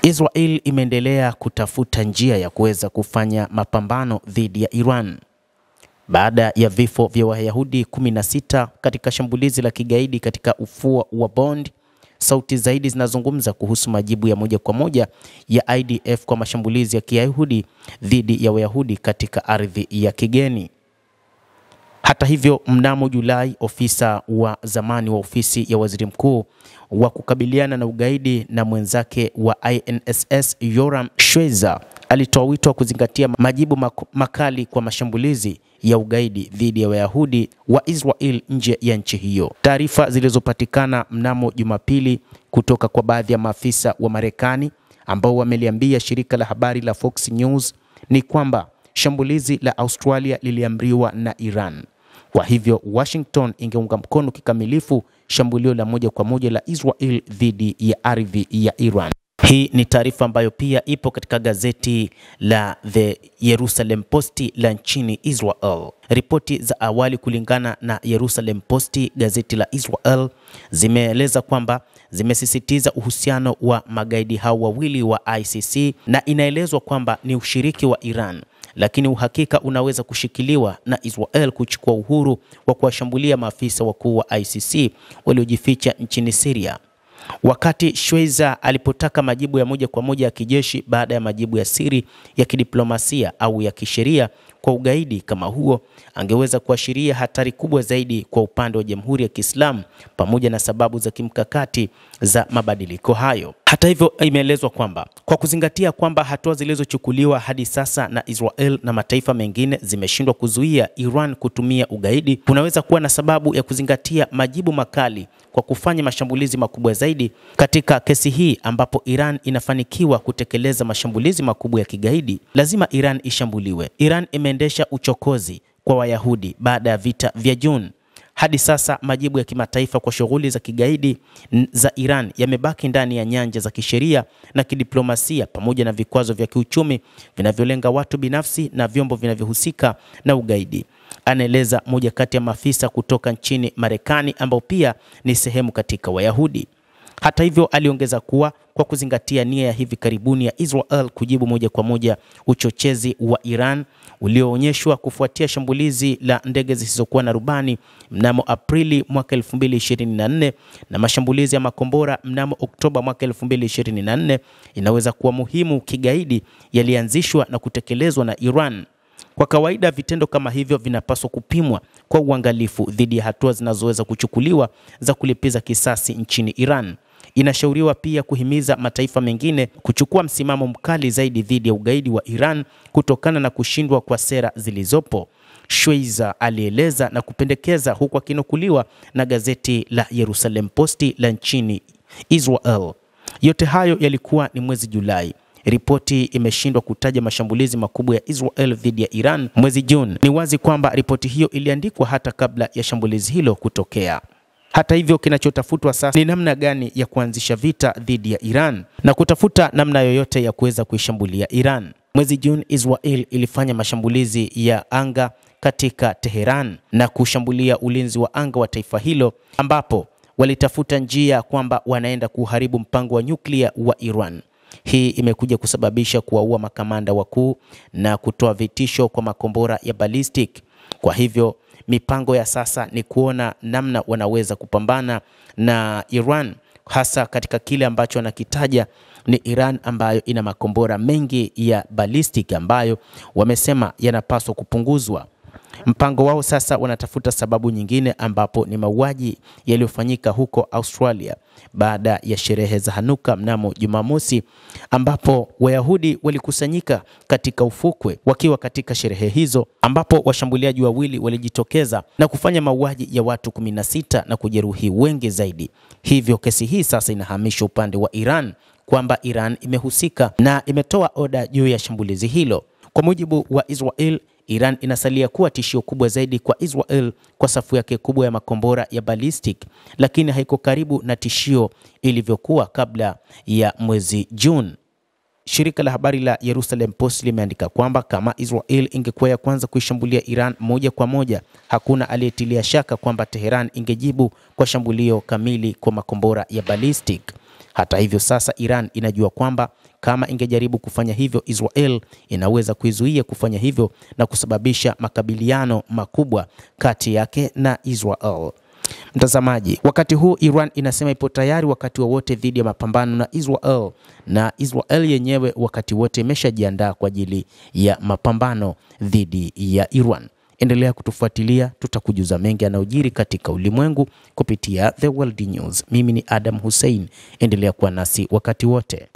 Israel imeendelea kutafuta njia ya kuweza kufanya mapambano dhidi ya Iran baada ya vifo vya Wayahudi 16 katika shambulizi la kigaidi katika ufuo wa Bond. Sauti zaidi zinazungumza kuhusu majibu ya moja kwa moja ya IDF kwa mashambulizi ya Kiyahudi dhidi ya Wayahudi katika ardhi ya kigeni. Hata hivyo, mnamo Julai, ofisa wa zamani wa ofisi ya waziri mkuu wa kukabiliana na ugaidi na mwenzake wa INSS Yoram Schweizer alitoa wito wa kuzingatia majibu makali kwa mashambulizi ya ugaidi dhidi ya Wayahudi wa Israel nje ya nchi hiyo. Taarifa zilizopatikana mnamo Jumapili kutoka kwa baadhi ya maafisa wa Marekani ambao wameliambia shirika la habari la Fox News ni kwamba shambulizi la Australia liliamriwa na Iran. Kwa hivyo Washington ingeunga mkono kikamilifu shambulio la moja kwa moja la Israel dhidi ya ardhi ya Iran. Hii ni taarifa ambayo pia ipo katika gazeti la The Jerusalem Post la nchini Israel. Ripoti za awali kulingana na Jerusalem Post, gazeti la Israel, zimeeleza kwamba zimesisitiza uhusiano wa magaidi hao wawili wa ICC na inaelezwa kwamba ni ushiriki wa Iran, lakini uhakika unaweza kushikiliwa na Israel kuchukua uhuru wa kuwashambulia maafisa wakuu wa ICC waliojificha nchini Syria. Wakati Schweizer alipotaka majibu ya moja kwa moja ya kijeshi baada ya majibu ya siri ya kidiplomasia au ya kisheria kwa ugaidi kama huo, angeweza kuashiria hatari kubwa zaidi kwa upande wa Jamhuri ya Kiislamu pamoja na sababu za kimkakati za mabadiliko hayo. Hata hivyo, imeelezwa kwamba kwa kuzingatia kwamba hatua zilizochukuliwa hadi sasa na Israel na mataifa mengine zimeshindwa kuzuia Iran kutumia ugaidi, kunaweza kuwa na sababu ya kuzingatia majibu makali kwa kufanya mashambulizi makubwa zaidi katika kesi hii ambapo Iran inafanikiwa kutekeleza mashambulizi makubwa ya kigaidi. Lazima Iran ishambuliwe. Iran imeendesha uchokozi kwa Wayahudi baada ya vita vya Juni. Hadi sasa majibu ya kimataifa kwa shughuli za kigaidi za Iran yamebaki ndani ya nyanja za kisheria na kidiplomasia pamoja na vikwazo vya kiuchumi vinavyolenga watu binafsi na vyombo vinavyohusika na ugaidi, anaeleza moja kati ya maafisa kutoka nchini Marekani ambao pia ni sehemu katika Wayahudi. Hata hivyo, aliongeza kuwa kwa kuzingatia nia ya hivi karibuni ya Israel kujibu moja kwa moja uchochezi wa Iran ulioonyeshwa kufuatia shambulizi la ndege zisizokuwa na rubani mnamo Aprili mwaka 2024 na mashambulizi ya makombora mnamo Oktoba mwaka 2024, inaweza kuwa muhimu kigaidi yalianzishwa na kutekelezwa na Iran. Kwa kawaida vitendo kama hivyo vinapaswa kupimwa kwa uangalifu dhidi ya hatua zinazoweza kuchukuliwa za kulipiza kisasi nchini Iran. Inashauriwa pia kuhimiza mataifa mengine kuchukua msimamo mkali zaidi dhidi ya ugaidi wa Iran kutokana na kushindwa kwa sera zilizopo, Schweizer alieleza na kupendekeza, huku akinukuliwa na gazeti la Jerusalem Post la nchini Israel. Yote hayo yalikuwa ni mwezi Julai. Ripoti imeshindwa kutaja mashambulizi makubwa ya Israel dhidi ya Iran mwezi Juni. Ni wazi kwamba ripoti hiyo iliandikwa hata kabla ya shambulizi hilo kutokea. Hata hivyo, kinachotafutwa sasa ni namna gani ya kuanzisha vita dhidi ya Iran na kutafuta namna yoyote ya kuweza kuishambulia Iran. Mwezi Juni, Israel ilifanya mashambulizi ya anga katika Teheran na kushambulia ulinzi wa anga wa taifa hilo, ambapo walitafuta njia kwamba wanaenda kuharibu mpango wa nyuklia wa Iran. Hii imekuja kusababisha kuwaua makamanda wakuu na kutoa vitisho kwa makombora ya ballistic. Kwa hivyo mipango ya sasa ni kuona namna wanaweza kupambana na Iran, hasa katika kile ambacho wanakitaja ni Iran ambayo ina makombora mengi ya ballistic ambayo wamesema yanapaswa kupunguzwa. Mpango wao sasa wanatafuta sababu nyingine, ambapo ni mauaji yaliyofanyika huko Australia baada ya sherehe za Hanuka mnamo Jumamosi, ambapo Wayahudi walikusanyika katika ufukwe wakiwa katika sherehe hizo, ambapo washambuliaji wawili walijitokeza na kufanya mauaji ya watu 16 na kujeruhi wengi zaidi. Hivyo kesi hii sasa inahamishwa upande wa Iran kwamba Iran imehusika na imetoa oda juu ya shambulizi hilo. Kwa mujibu wa Israel, Iran inasalia kuwa tishio kubwa zaidi kwa Israel kwa safu yake kubwa ya makombora ya ballistic, lakini haiko karibu na tishio ilivyokuwa kabla ya mwezi Juni. Shirika la habari la Jerusalem Post limeandika kwamba kama Israel ingekuwa ya kwanza kuishambulia Iran moja kwa moja, hakuna aliyetilia shaka kwamba Teheran ingejibu kwa shambulio kamili kwa makombora ya ballistic. Hata hivyo, sasa Iran inajua kwamba kama ingejaribu kufanya hivyo, Israel inaweza kuizuia kufanya hivyo na kusababisha makabiliano makubwa kati yake na Israel. Mtazamaji, wakati huu Iran inasema ipo tayari wakati wowote dhidi ya mapambano na Israel, na Israel yenyewe wakati wote imeshajiandaa kwa ajili ya mapambano dhidi ya Iran. Endelea kutufuatilia, tutakujuza mengi yanayojiri katika ulimwengu kupitia The World News. Mimi ni Adam Hussein, endelea kuwa nasi wakati wote.